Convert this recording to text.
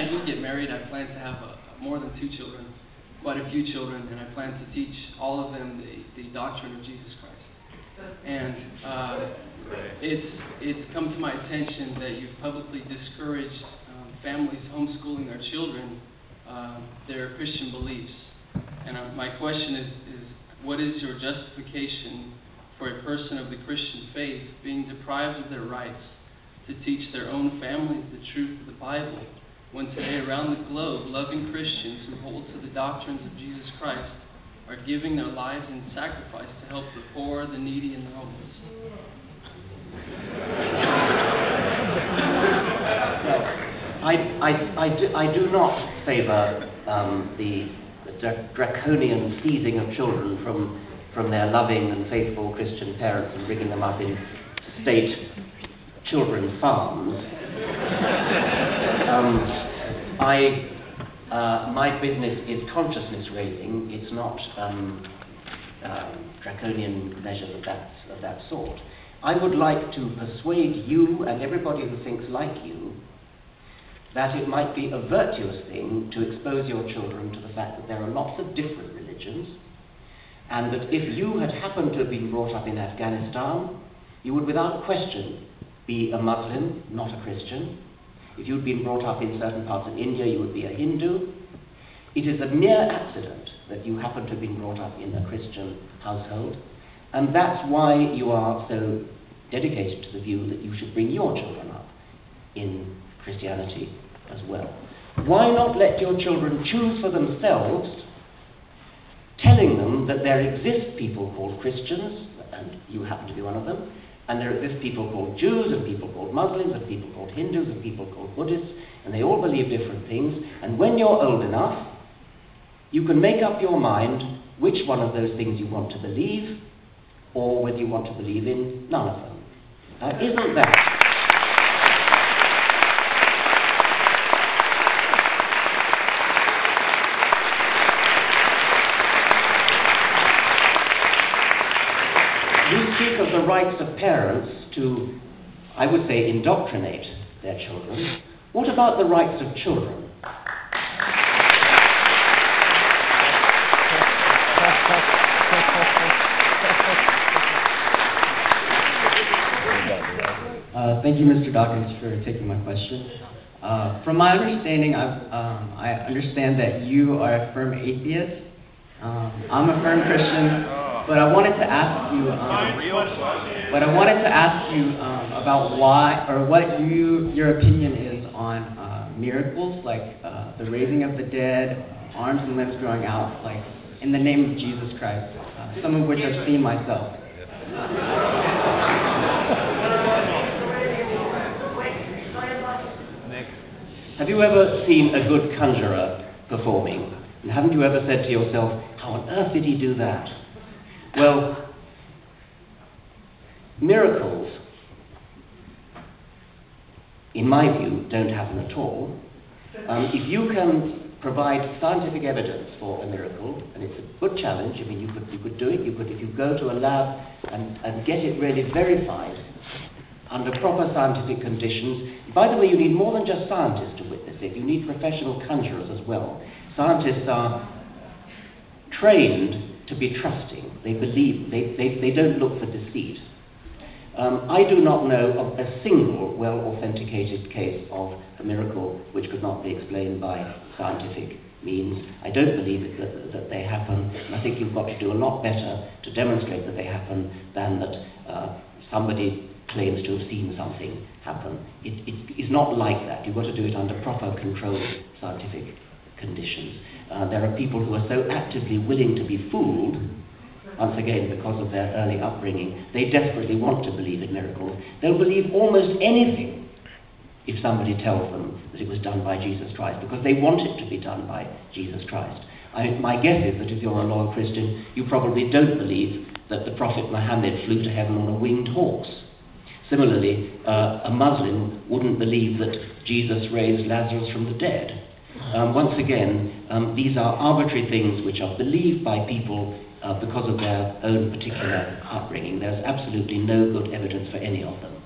do get married, I plan to have more than 2 children, quite a few children, and I plan to teach all of them the doctrine of Jesus Christ. And it's come to my attention that you've publicly discouraged families homeschooling their children, their Christian beliefs. And my question is, what is your justification for a person of the Christian faith being deprived of their rights to teach their own families the truth of the Bible, when today around the globe, loving Christians who hold to the doctrines of Jesus Christ are giving their lives in sacrifice to help the poor, the needy, and the homeless? I do not favour the draconian seizing of children from their loving and faithful Christian parents and bringing them up in state children's farms. My business is consciousness raising. It's not draconian measures of that sort. I would like to persuade you and everybody who thinks like you that it might be a virtuous thing to expose your children to the fact that there are lots of different religions, and that if you had happened to have been brought up in Afghanistan, you would without question be a Muslim, not a Christian. If you'd been brought up in certain parts of India, you would be a Hindu. It is a mere accident that you happen to have been brought up in a Christian household, and that's why you are so dedicated to the view that you should bring your children up in Christianity as well. Why not let your children choose for themselves, telling them that there exist people called Christians, and you happen to be one of them, and there exist people called Jews, and people called Muslims, and people called Hindus, and people called Buddhists, and they all believe different things, and when you're old enough, you can make up your mind which one of those things you want to believe, or whether you want to believe in none of them. Isn't that... You speak of the rights of parents to, I would say, indoctrinate their children. What about the rights of children? Thank you, Mr. Dawkins, for taking my question. From my understanding, I understand that you are a firm atheist. I'm a firm Christian. But I wanted to ask you. About why, or what your opinion is on miracles, like the raising of the dead, arms and limbs growing out, like in the name of Jesus Christ. Some of which I've seen myself. Have you ever seen a good conjurer performing? And haven't you ever said to yourself, how on earth did he do that? Well, miracles, in my view, don't happen at all. If you can provide scientific evidence for a miracle, and it's a good challenge, I mean, you could do it. You could, if you go to a lab and get it really verified under proper scientific conditions. By the way, you need more than just scientists to witness it. You need professional conjurers as well. Scientists are trained to be trusting. They believe, they don't look for deceit. I do not know of a single well-authenticated case of a miracle which could not be explained by scientific means. I don't believe that they happen, and I think you've got to do a lot better to demonstrate that they happen than that somebody claims to have seen something happen. It's not like that. You've got to do it under proper controlled scientific conditions. There are people who are so actively willing to be fooled, once again because of their early upbringing. They desperately want to believe in miracles. They'll believe almost anything if somebody tells them that it was done by Jesus Christ, because they want it to be done by Jesus Christ. My guess is that if you're a loyal Christian, you probably don't believe that the Prophet Muhammad flew to heaven on a winged horse. Similarly, a Muslim wouldn't believe that Jesus raised Lazarus from the dead. Once again, these are arbitrary things which are believed by people because of their own particular upbringing. There's absolutely no good evidence for any of them.